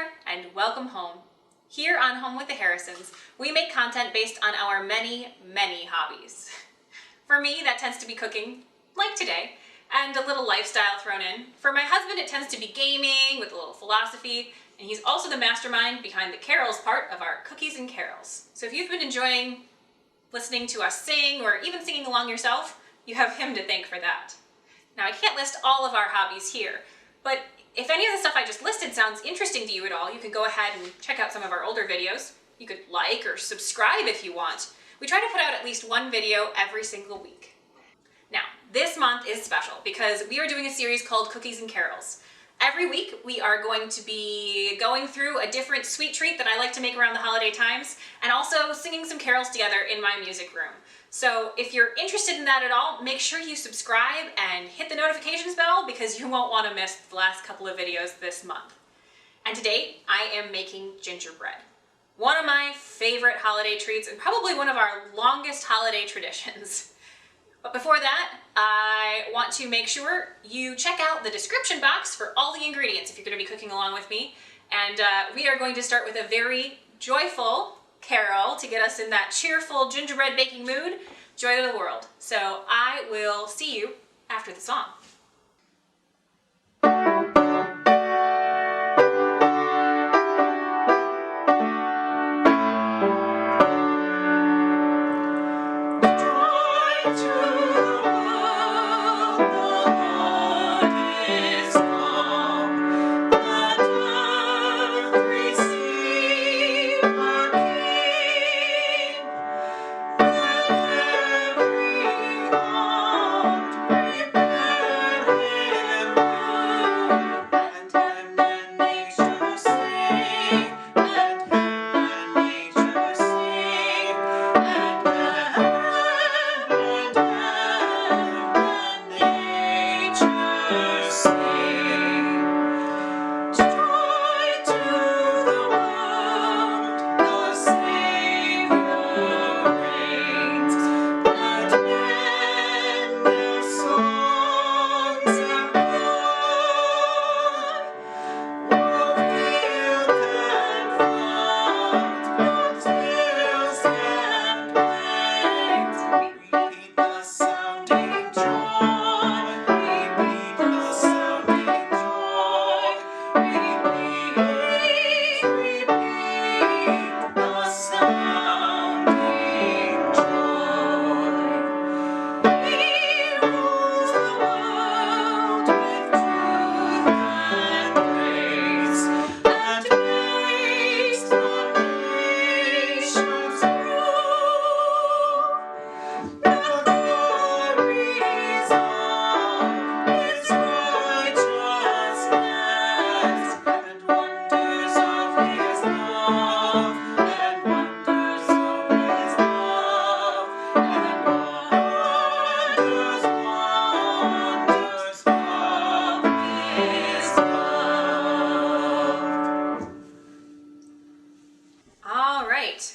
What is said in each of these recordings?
there, and welcome home. Here on Home with the Harrisons, we make content based on our many, many hobbies. For me, that tends to be cooking, like today, and a little lifestyle thrown in. For my husband, it tends to be gaming with a little philosophy, and he's also the mastermind behind the carols part of our cookies and carols. So if you've been enjoying listening to us sing or even singing along yourself, you have him to thank for that. Now, I can't list all of our hobbies here, but if any of the stuff I just listed sounds interesting to you at all, you can go ahead and check out some of our older videos. You could like or subscribe if you want. We try to put out at least one video every single week. Now, this month is special because we are doing a series called Cookies and Carols. Every week we are going to be going through a different sweet treat that I like to make around the holiday times, and also singing some carols together in my music room. So if you're interested in that at all, make sure you subscribe and hit the notifications bell because you won't want to miss the last couple of videos this month. And today I am making gingerbread. One of my favorite holiday treats and probably one of our longest holiday traditions. But before that, I want to make sure you check out the description box for all the ingredients if you're going to be cooking along with me. And we are going to start with a very joyful carol to get us in that cheerful gingerbread baking mood, Joy to the World. So I will see you after the song.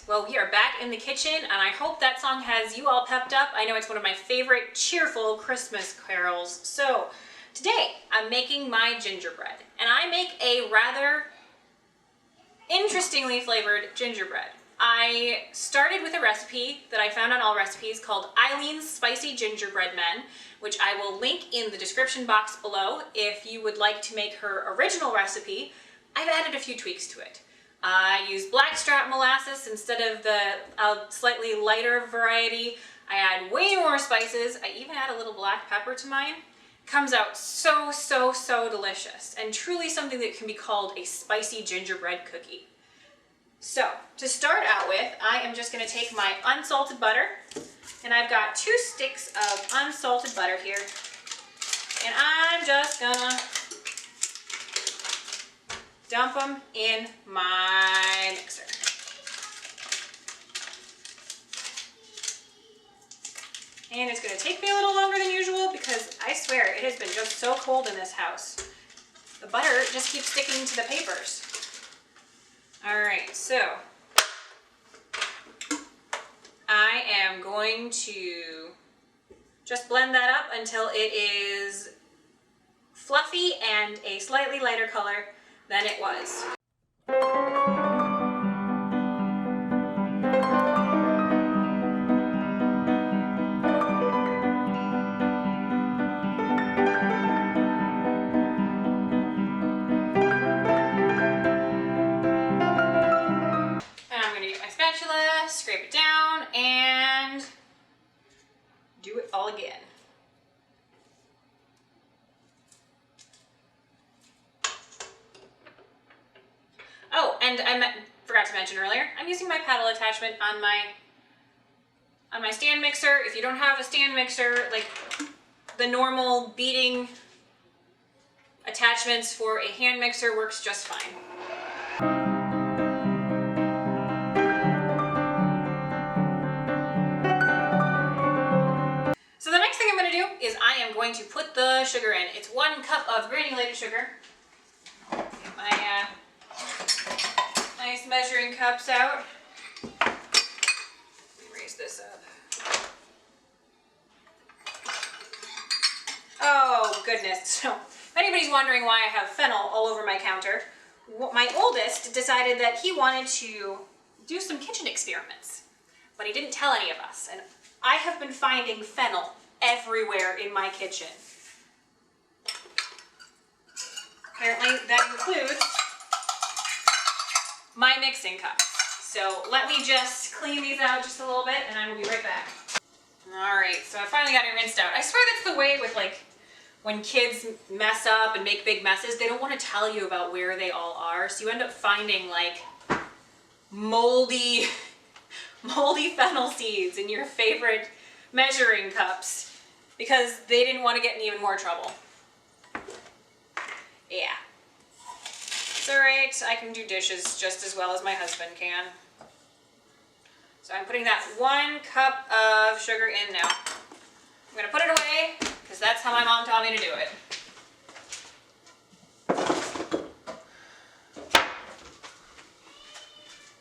Well, we are back in the kitchen, and I hope that song has you all pepped up. I know it's one of my favorite cheerful Christmas carols. So today I'm making my gingerbread, and I make a rather interestingly flavored gingerbread. I started with a recipe that I found on All Recipes called Eileen's Spicy Gingerbread Men, which I will link in the description box below if you would like to make her original recipe. I've added a few tweaks to it. I use blackstrap molasses instead of the slightly lighter variety. I add way more spices. I even add a little black pepper to mine. Comes out so, so, so delicious, and truly something that can be called a spicy gingerbread cookie. So, to start out with, I am just going to take my unsalted butter, and I've got 2 sticks of unsalted butter here, and I'm just gonna dump them in my mixer. And it's going to take me a little longer than usual because I swear it has been just so cold in this house. The butter just keeps sticking to the papers. Alright, so I am going to just blend that up until it is fluffy and a slightly lighter color than it was. And forgot to mention earlier, I'm using my paddle attachment on my stand mixer. If you don't have a stand mixer, like the normal beating attachments for a hand mixer works just fine. So the next thing I'm going to do is I am going to put the sugar in. It's 1 cup of granulated sugar. Get my nice measuring cups out. Let me raise this up. Oh goodness. So if anybody's wondering why I have fennel all over my counter, my oldest decided that he wanted to do some kitchen experiments, but he didn't tell any of us. And I have been finding fennel everywhere in my kitchen. Apparently that includes my mixing cup. So let me just clean these out just a little bit and I will be right back. All right, so I finally got it rinsed out. I swear that's the way with like when kids mess up and make big messes, they don't want to tell you about where they all are. So you end up finding like moldy fennel seeds in your favorite measuring cups because they didn't want to get in even more trouble. Yeah. It's all right, I can do dishes just as well as my husband can. So I'm putting that 1 cup of sugar in now. I'm gonna put it away because that's how my mom taught me to do it.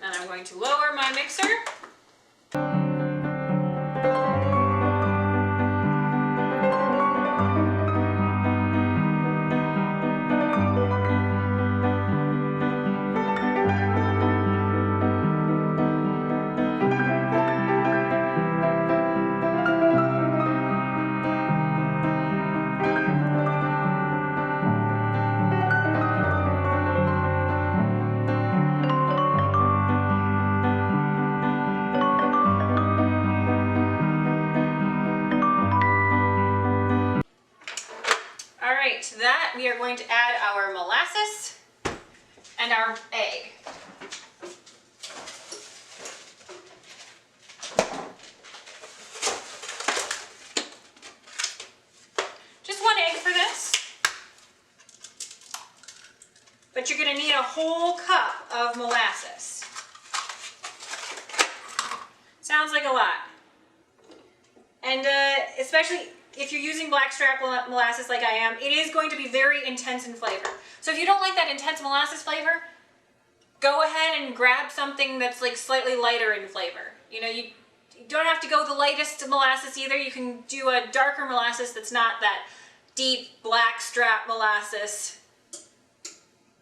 And I'm going to lower my mixer. To that, we are going to add our molasses and our egg. Just 1 egg for this, but you're going to need a whole cup of molasses. Sounds like a lot. And especially if you're using blackstrap molasses like I am, it is going to be very intense in flavor. So if you don't like that intense molasses flavor, go ahead and grab something that's like slightly lighter in flavor. You know, you don't have to go the lightest molasses either. You can do a darker molasses that's not that deep blackstrap molasses.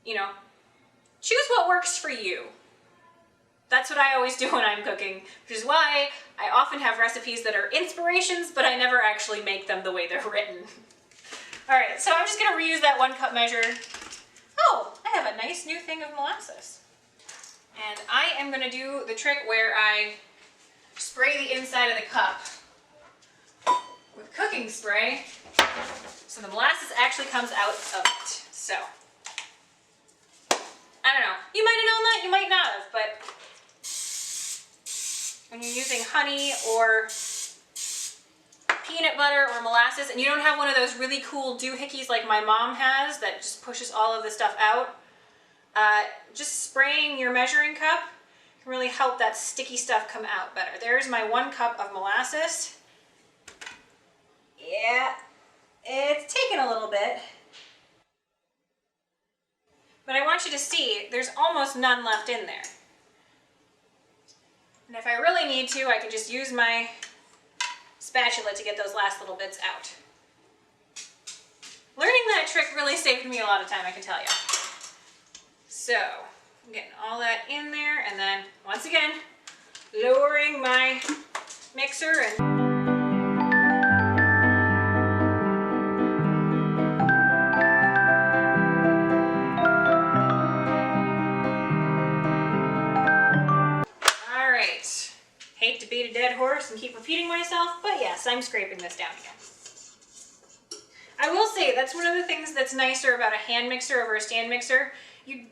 You know, choose what works for you. That's what I always do when I'm cooking, which is why I often have recipes that are inspirations, but I never actually make them the way they're written. All right, so I'm just gonna reuse that 1 cup measure. Oh, I have a nice new thing of molasses. And I am gonna do the trick where I spray the inside of the cup with cooking spray, so the molasses actually comes out of it. So, I don't know, you might have known that, you might not have, but when you're using honey or peanut butter or molasses and you don't have one of those really cool doohickeys like my mom has that just pushes all of the stuff out, just spraying your measuring cup can really help that sticky stuff come out better. There's my 1 cup of molasses. Yeah, it's taken a little bit, but I want you to see there's almost none left in there. And if I really need to, I can just use my spatula to get those last little bits out. Learning that trick really saved me a lot of time, I can tell you. So, I'm getting all that in there, and then, once again, lowering my mixer and hate to beat a dead horse and keep repeating myself, but yes, I'm scraping this down again. I will say that's one of the things that's nicer about a hand mixer over a stand mixer. You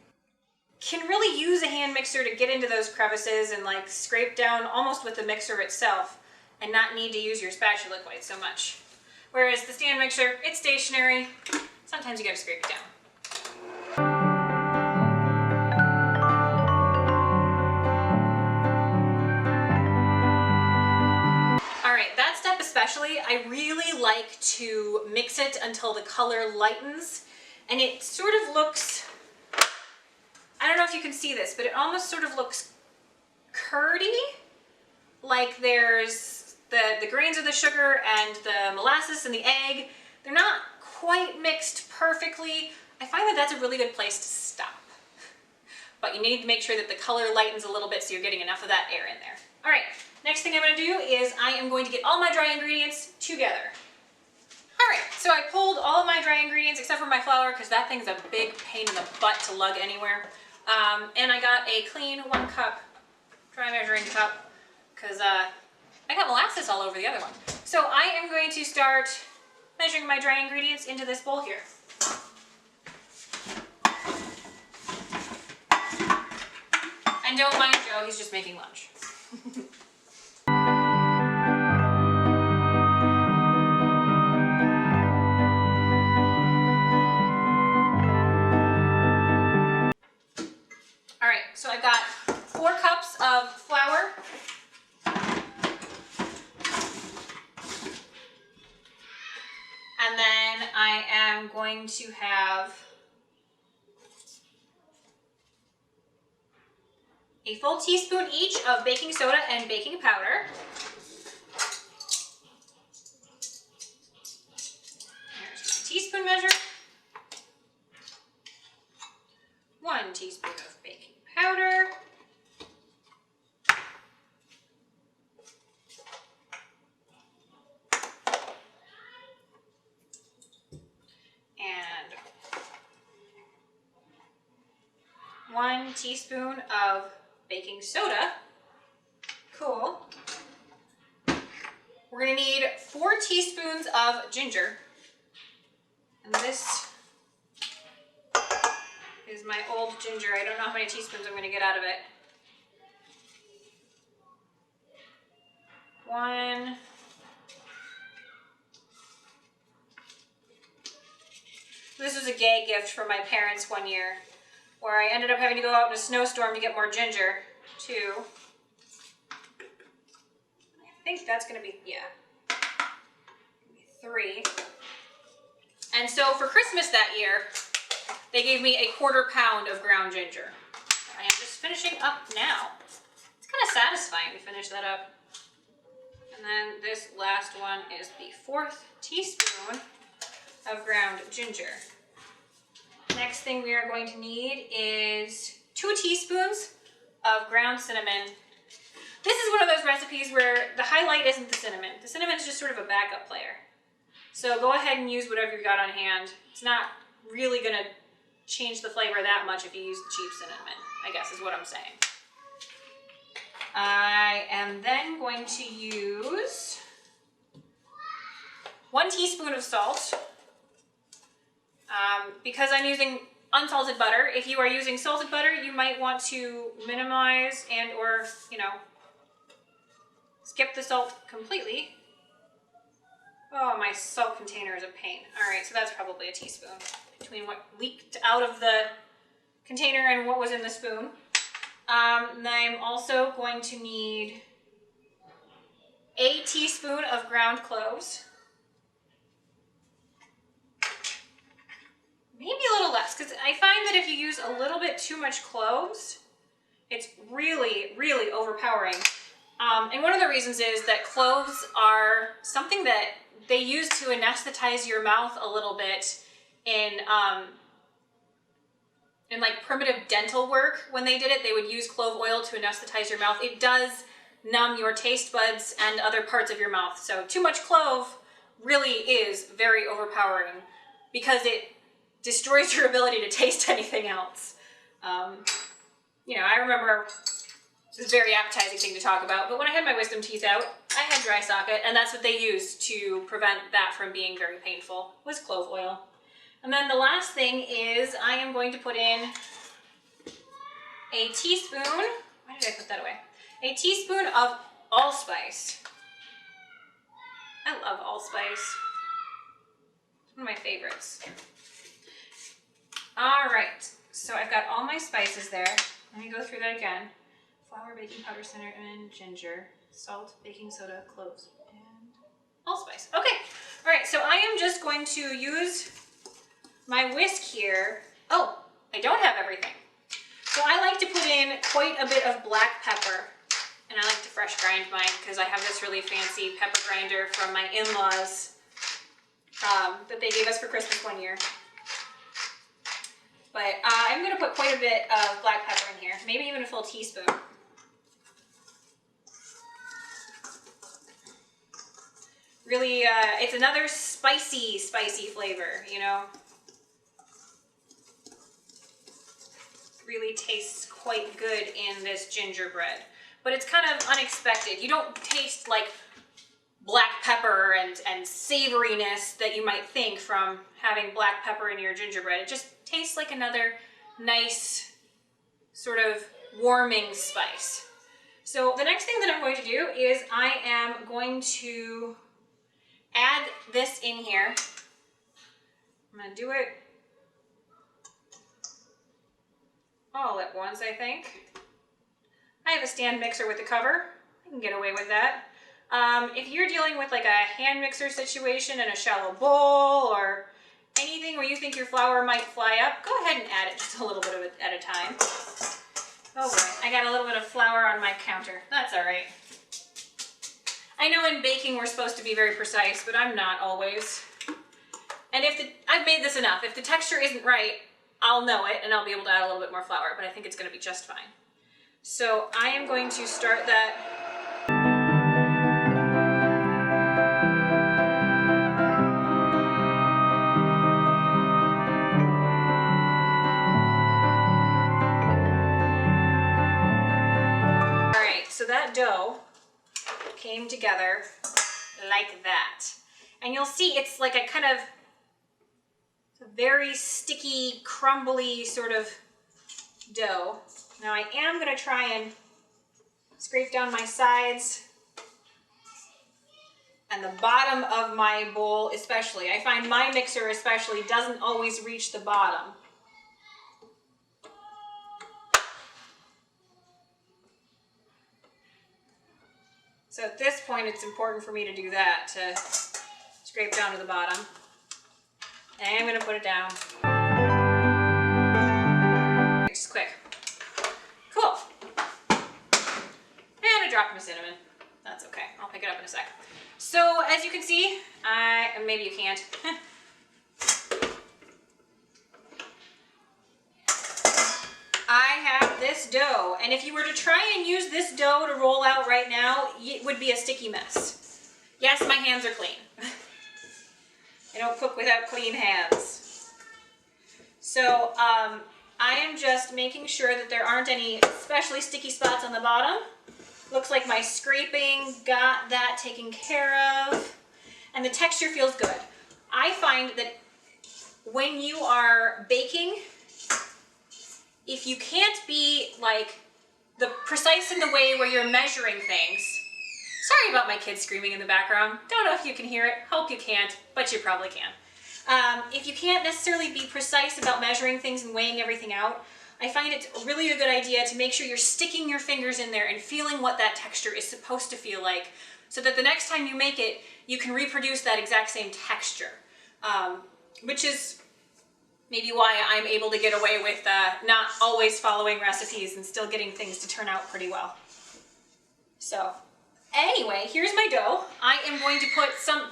can really use a hand mixer to get into those crevices and like scrape down almost with the mixer itself and not need to use your spatula quite so much. Whereas the stand mixer, it's stationary. Sometimes you gotta scrape it down. All right, that step especially, I really like to mix it until the color lightens and it sort of looks, I don't know if you can see this, but it almost sort of looks curdy, like there's the grains of the sugar and the molasses and the egg. They're not quite mixed perfectly. I find that that's a really good place to stop. But you need to make sure that the color lightens a little bit so you're getting enough of that air in there. All right, next thing I'm gonna do is I am going to get all my dry ingredients together. All right, so I pulled all of my dry ingredients except for my flour because that thing's a big pain in the butt to lug anywhere. And I got a clean 1 cup dry measuring cup because I got molasses all over the other one. So I am going to start measuring my dry ingredients into this bowl here. And don't mind Joe, he's just making lunch. All right, so I've got 4 cups of flour. And then I am going to have a full teaspoon each of baking soda and baking powder. There's my teaspoon measure. 1 teaspoon of baking powder. And 1 teaspoon of baking soda. Cool. We're gonna need 4 teaspoons of ginger. And this is my old ginger. I don't know how many teaspoons I'm gonna get out of it. 1. This was a gay gift from my parents one year, where I ended up having to go out in a snowstorm to get more ginger. 2. I think that's gonna be, yeah. 3. And so for Christmas that year, they gave me a 1/4 pound of ground ginger. I am just finishing up now. It's kind of satisfying to finish that up. And then this last one is the 4th teaspoon of ground ginger. Next thing we are going to need is 2 teaspoons of ground cinnamon. This is one of those recipes where the highlight isn't the cinnamon. The cinnamon is just sort of a backup player. So go ahead and use whatever you've got on hand. It's not really gonna change the flavor that much if you use cheap cinnamon, I guess is what I'm saying. I am then going to use 1 teaspoon of salt. Because I'm using unsalted butter, if you are using salted butter, you might want to minimize and or, you know, skip the salt completely. Oh, my salt container is a pain. All right, so that's probably a teaspoon between what leaked out of the container and what was in the spoon. And I'm also going to need a teaspoon of ground cloves. Maybe a little less, because I find that if you use a little bit too much cloves, it's really, really overpowering. And one of the reasons is that cloves are something that they use to anesthetize your mouth a little bit in like primitive dental work. When they did it, they would use clove oil to anesthetize your mouth. It does numb your taste buds and other parts of your mouth. So too much clove really is very overpowering because it destroys your ability to taste anything else. You know, I remember, this is a very appetizing thing to talk about, but when I had my wisdom teeth out, I had dry socket, and that's what they used to prevent that from being very painful, was clove oil. And then the last thing is I am going to put in a teaspoon, why did I put that away? A teaspoon of allspice. I love allspice. It's one of my favorites. All right, so I've got all my spices there. Let me go through that again. Flour, baking powder, cinnamon, ginger, salt, baking soda, cloves, and allspice. Okay, all right, so I am just going to use my whisk here. Oh, I don't have everything. So I like to put in quite a bit of black pepper, and I like to fresh grind mine because I have this really fancy pepper grinder from my in-laws that they gave us for Christmas one year. But I'm going to put quite a bit of black pepper in here, maybe even a full teaspoon. Really, it's another spicy flavor, you know. Really tastes quite good in this gingerbread, but it's kind of unexpected. You don't taste like black pepper and savoriness that you might think from having black pepper in your gingerbread. It just tastes like another nice sort of warming spice. So the next thing that I'm going to do is I am going to add this in here. I'm going to do it all at once, I think. I have a stand mixer with a cover. I can get away with that. If you're dealing with like a hand mixer situation in a shallow bowl or anything where you think your flour might fly up, go ahead and add it just a little bit of it at a time. Oh boy, I got a little bit of flour on my counter. That's all right. I know in baking we're supposed to be very precise, but I'm not always. And I've made this enough. If the texture isn't right, I'll know it and I'll be able to add a little bit more flour, but I think it's going to be just fine. So I am going to start that. All right, so that dough came together like that. And you'll see it's like a kind of very sticky, crumbly sort of dough. Now I am going to try and scrape down my sides and the bottom of my bowl especially. I find my mixer especially doesn't always reach the bottom. So at this point it's important for me to do that, to scrape down to the bottom. And I'm going to put it down. Just quick. Cool. And a drop of cinnamon. That's okay. I'll pick it up in a sec. So as you can see, maybe you can't. I have this dough, and if you were to try and use this dough to roll out right now, it would be a sticky mess. Yes, my hands are clean. I don't cook without clean hands. So I am just making sure that there aren't any especially sticky spots on the bottom. Looks like my scraping got that taken care of, and the texture feels good. I find that when you are baking, if you can't be like precise in the way where you're measuring things. Sorry about my kids screaming in the background. Don't know if you can hear it. Hope you can't, but you probably can. If you can't necessarily be precise about measuring things and weighing everything out, I find it really a good idea to make sure you're sticking your fingers in there and feeling what that texture is supposed to feel like, so that the next time you make it, you can reproduce that exact same texture, which is maybe why I'm able to get away with not always following recipes and still getting things to turn out pretty well. So anyway, here's my dough. I am going to put some...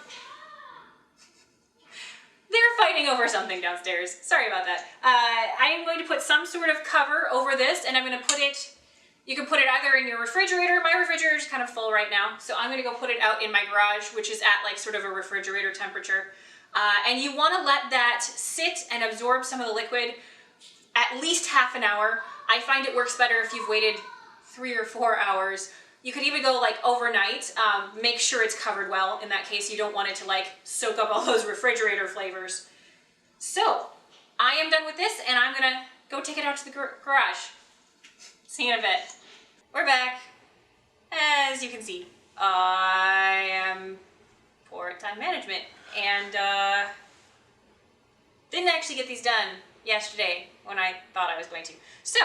They're fighting over something downstairs. Sorry about that. I am going to put some sort of cover over this, and I'm going to put it... You can put it either in your refrigerator. My refrigerator is kind of full right now, so I'm going to go put it out in my garage, which is at like sort of a refrigerator temperature. And you want to let that sit and absorb some of the liquid at least half an hour. I find it works better if you've waited 3 or 4 hours. You could even go like overnight. Make sure it's covered well. In that case, you don't want it to like soak up all those refrigerator flavors. So I am done with this, and I'm gonna go take it out to the garage. See you in a bit. We're back. As you can see, I am poor at time management and didn't actually get these done yesterday when I thought I was going to. So,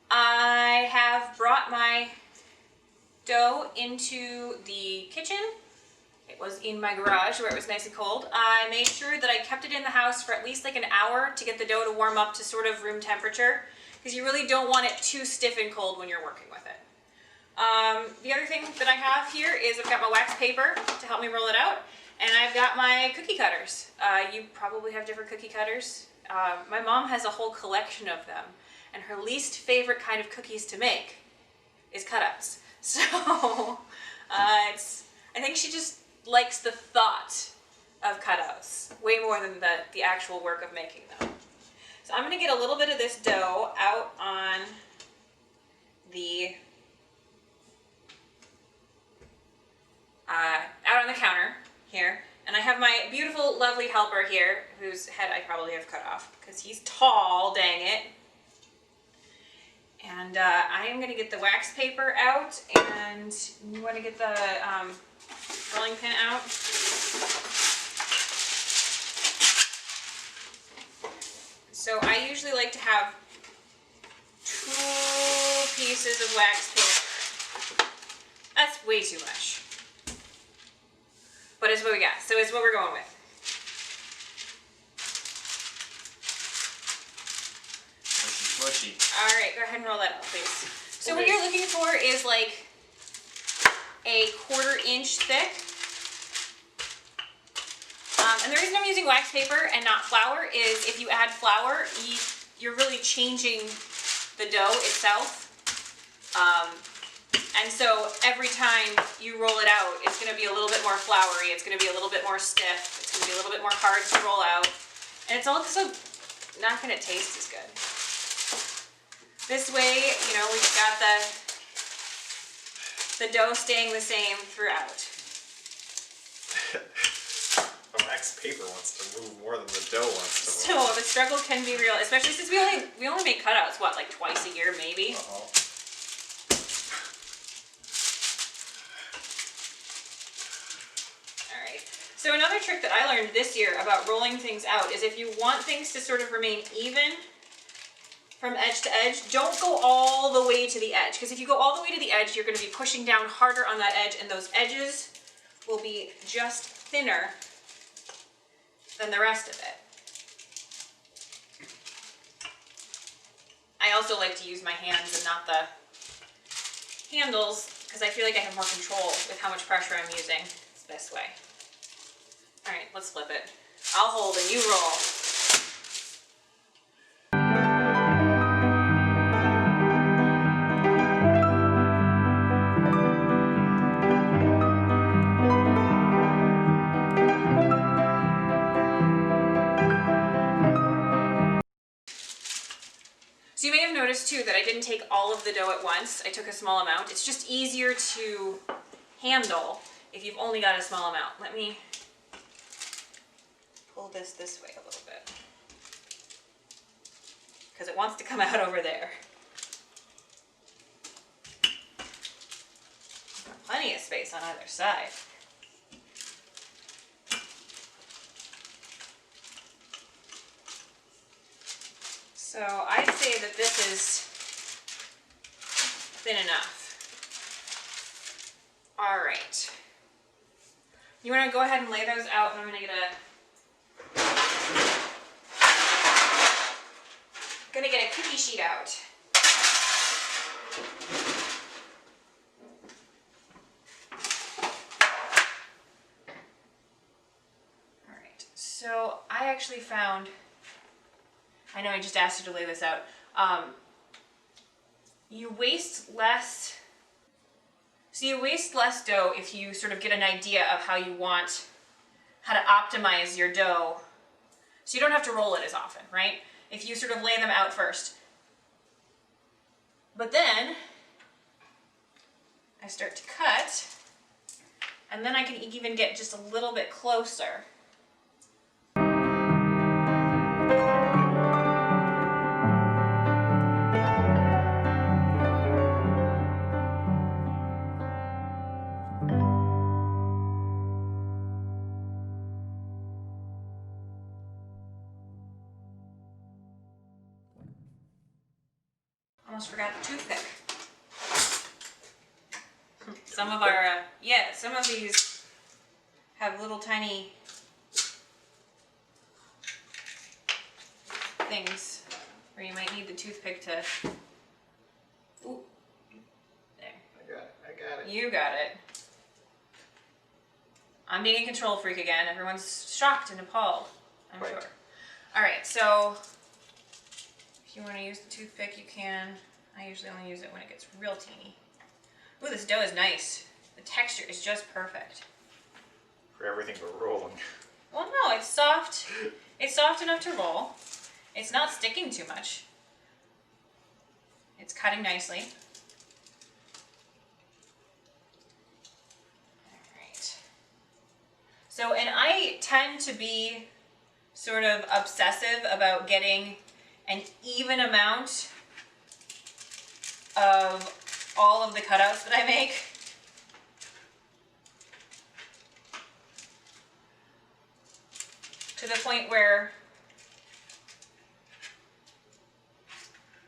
I have brought my dough into the kitchen. It was in my garage where it was nice and cold. I made sure that I kept it in the house for at least like an hour to get the dough to warm up to sort of room temperature, because you really don't want it too stiff and cold when you're working with it. The other thing that I have here is I've got my wax paper to help me roll it out, and I've got my cookie cutters. You probably have different cookie cutters. My mom has a whole collection of them, and her least favorite kind of cookies to make is cutouts. So I think she just likes the thought of cutouts way more than the actual work of making them. So I'm going to get a little bit of this dough out on the counter here, and I have my beautiful, lovely helper here, whose head I probably have cut off because he's tall, dang it. And I am going to get the wax paper out, and you want to get the rolling pin out. So I usually like to have 2 pieces of wax paper. That's way too much. But it's what we got, so it's what we're going with. Mushy. All right, go ahead and roll that out, please. So okay. What you're looking for is like a 1/4 inch thick. And the reason I'm using wax paper and not flour is if you add flour, you're really changing the dough itself. And so every time you roll it out, it's going to be a little bit more floury, it's going to be a little bit more stiff, it's going to be a little bit more hard to roll out, and it's also not going to taste as good. This way, you know, we've got the dough staying the same throughout. The wax paper wants to move more than the dough wants to move. So the struggle can be real, especially since we only make cutouts, what, like twice a year maybe? So another trick that I learned this year about rolling things out is if you want things to sort of remain even from edge to edge, don't go all the way to the edge, because if you go all the way to the edge, you're going to be pushing down harder on that edge, and those edges will be just thinner than the rest of it. I also like to use my hands and not the handles, because I feel like I have more control with how much pressure I'm using. It's this way. All right, let's flip it. I'll hold and you roll. So you may have noticed too that I didn't take all of the dough at once. I took a small amount. It's just easier to handle if you've only got a small amount. Let me pull this way a little bit, because it wants to come out over there. Plenty of space on either side. So I'd say that this is thin enough. All right. You want to go ahead and lay those out, and I'm going to get a cookie sheet out. All right, so I actually found, I know I just asked you to lay this out, you waste less dough if you sort of get an idea of how to optimize your dough, so you don't have to roll it as often, right? If you sort of lay them out first. But then I start to cut, and then I can even get just a little bit closer. almost forgot the toothpick. Some of our, some of these have little tiny things where you might need the toothpick to, ooh, there. I got it. You got it. I'm being a control freak again. Everyone's shocked and appalled, I'm Right. sure. All right, so if you want to use the toothpick, you can. I usually only use it when it gets real teeny. Ooh, this dough is nice. The texture is just perfect. For everything but rolling. Well, no, it's soft. It's soft enough to roll. It's not sticking too much. It's cutting nicely. All right. So, and I tend to be sort of obsessive about getting an even amount of all of the cutouts that I make. To the point where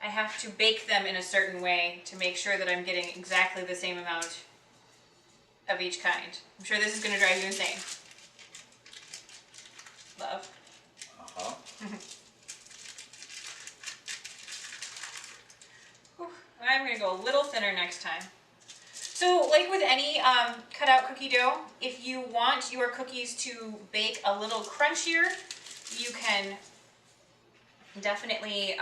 I have to bake them in a certain way to make sure that I'm getting exactly the same amount of each kind. I'm sure this is going to drive you insane. Love. Uh-huh. I'm going to go a little thinner next time. So like with any cutout cookie dough, if you want your cookies to bake a little crunchier, you can definitely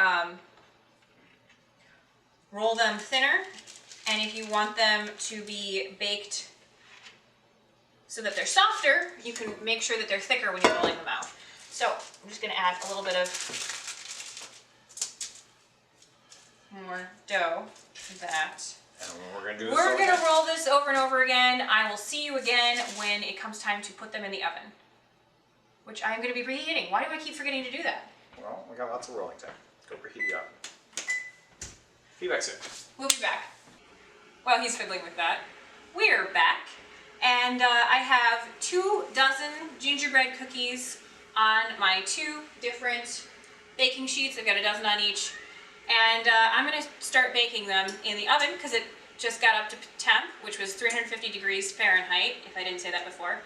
roll them thinner. And if you want them to be baked so that they're softer, you can make sure that they're thicker when you're rolling them out. So I'm just going to add a little bit of more dough to that. And we're going to do this We're going to again. roll this over and over again. I will see you again when it comes time to put them in the oven, which I'm going to be preheating. Why do I keep forgetting to do that? Well, we got lots of rolling time. Go preheat the oven. Be back soon. We'll be back. While he's fiddling with that, we're back. And I have 2 dozen gingerbread cookies on my 2 different baking sheets. I've got a dozen on each. And I'm going to start baking them in the oven because it just got up to temp, which was 350 degrees Fahrenheit, if I didn't say that before.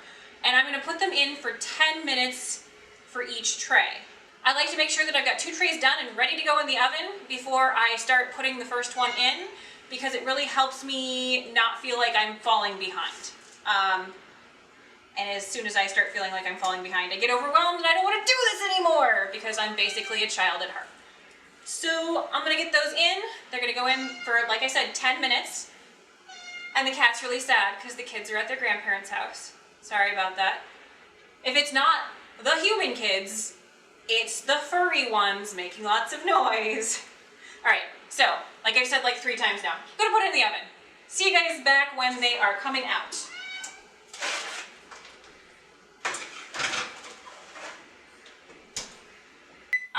And I'm going to put them in for 10 minutes for each tray. I like to make sure that I've got 2 trays done and ready to go in the oven before I start putting the first one in, because it really helps me not feel like I'm falling behind. And as soon as I start feeling like I'm falling behind, I get overwhelmed and I don't want to do this anymore because I'm basically a child at heart. So I'm going to get those in. They're going to go in for, like I said, 10 minutes. And the cat's really sad because the kids are at their grandparents' house. Sorry about that. If it's not the human kids, it's the furry ones making lots of noise. All right, so like I've said like 3 times now, I'm going to put it in the oven. See you guys back when they are coming out.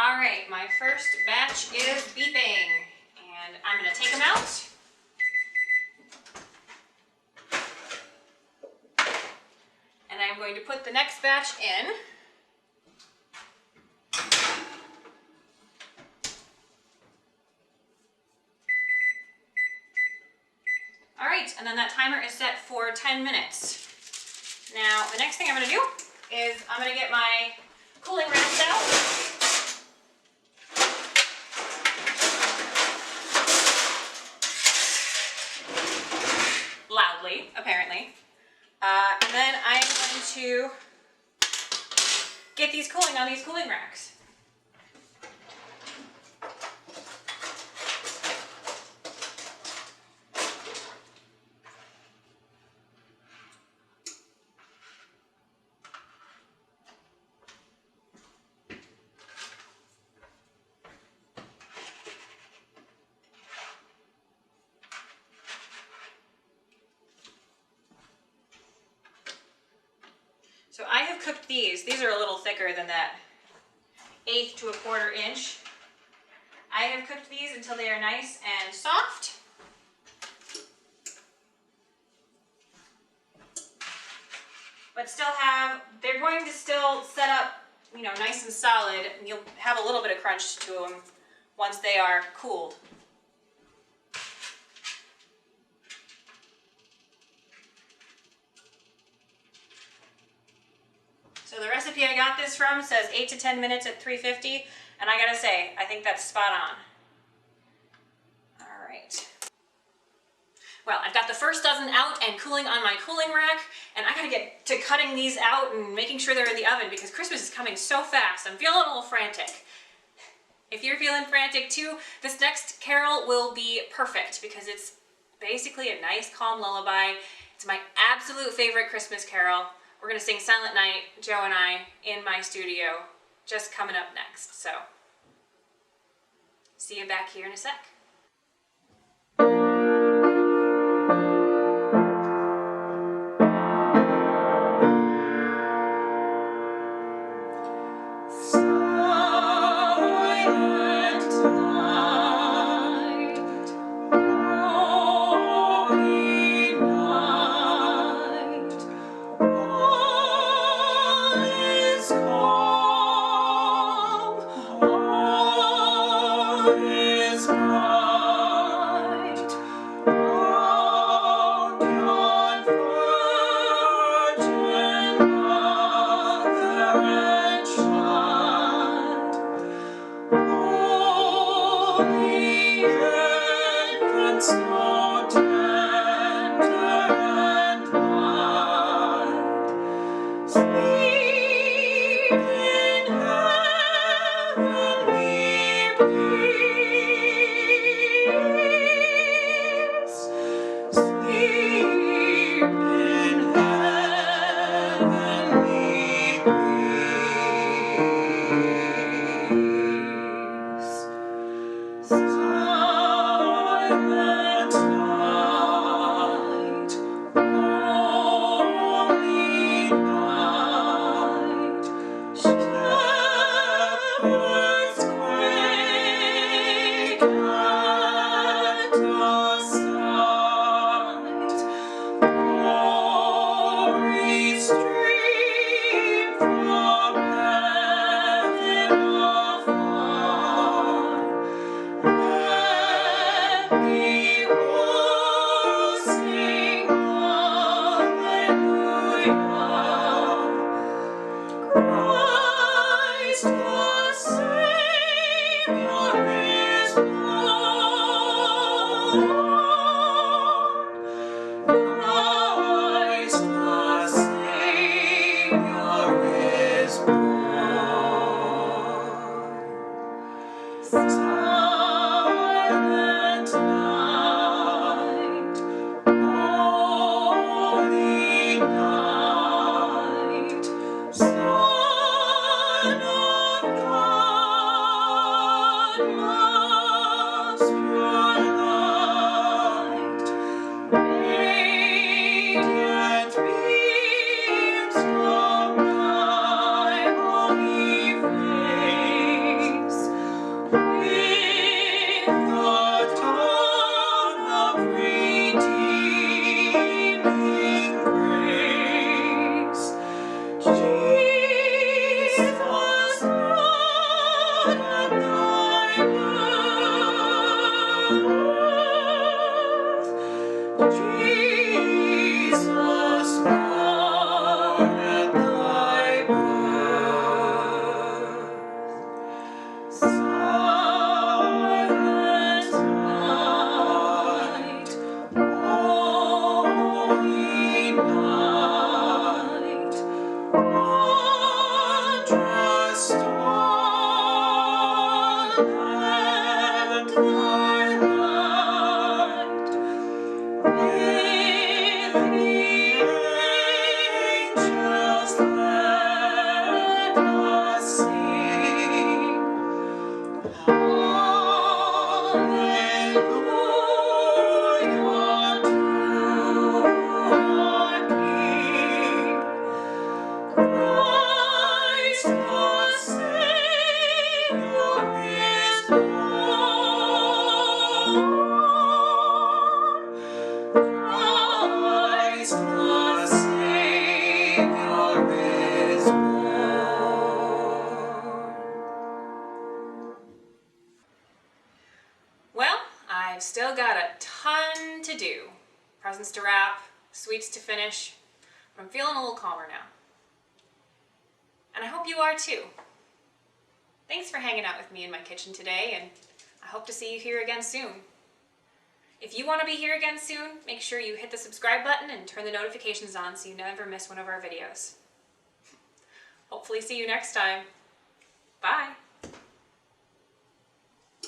All right, my first batch is beeping, and I'm going to take them out. And I'm going to put the next batch in. All right, and then that timer is set for 10 minutes. Now, the next thing I'm going to do is I'm going to get my cooling racks out. Loudly, apparently. And then I'm going to get these cooling on these cooling racks. So I have cooked these. These are a little thicker than that 1/8 to 1/4 inch. I have cooked these until they are nice and soft. But still they're going to still set up, you know, nice and solid. And you'll have a little bit of crunch to them once they are cooled. recipe I got this from says 8 to 10 minutes at 350, and I gotta say, I think that's spot on. All right. Well, I've got the first dozen out and cooling on my cooling rack, and I gotta get to cutting these out and making sure they're in the oven because Christmas is coming so fast. I'm feeling a little frantic. If you're feeling frantic too, this next carol will be perfect because it's basically a nice, calm lullaby. It's my absolute favorite Christmas carol. We're gonna sing Silent Night, Joe and I, in my studio, just coming up next. So, see you back here in a sec. I've still got a ton to do. Presents to wrap, sweets to finish, but I'm feeling a little calmer now. And I hope you are too. Thanks for hanging out with me in my kitchen today, and I hope to see you here again soon. If you want to be here again soon, make sure you hit the subscribe button and turn the notifications on so you never miss one of our videos. Hopefully see you next time. Bye!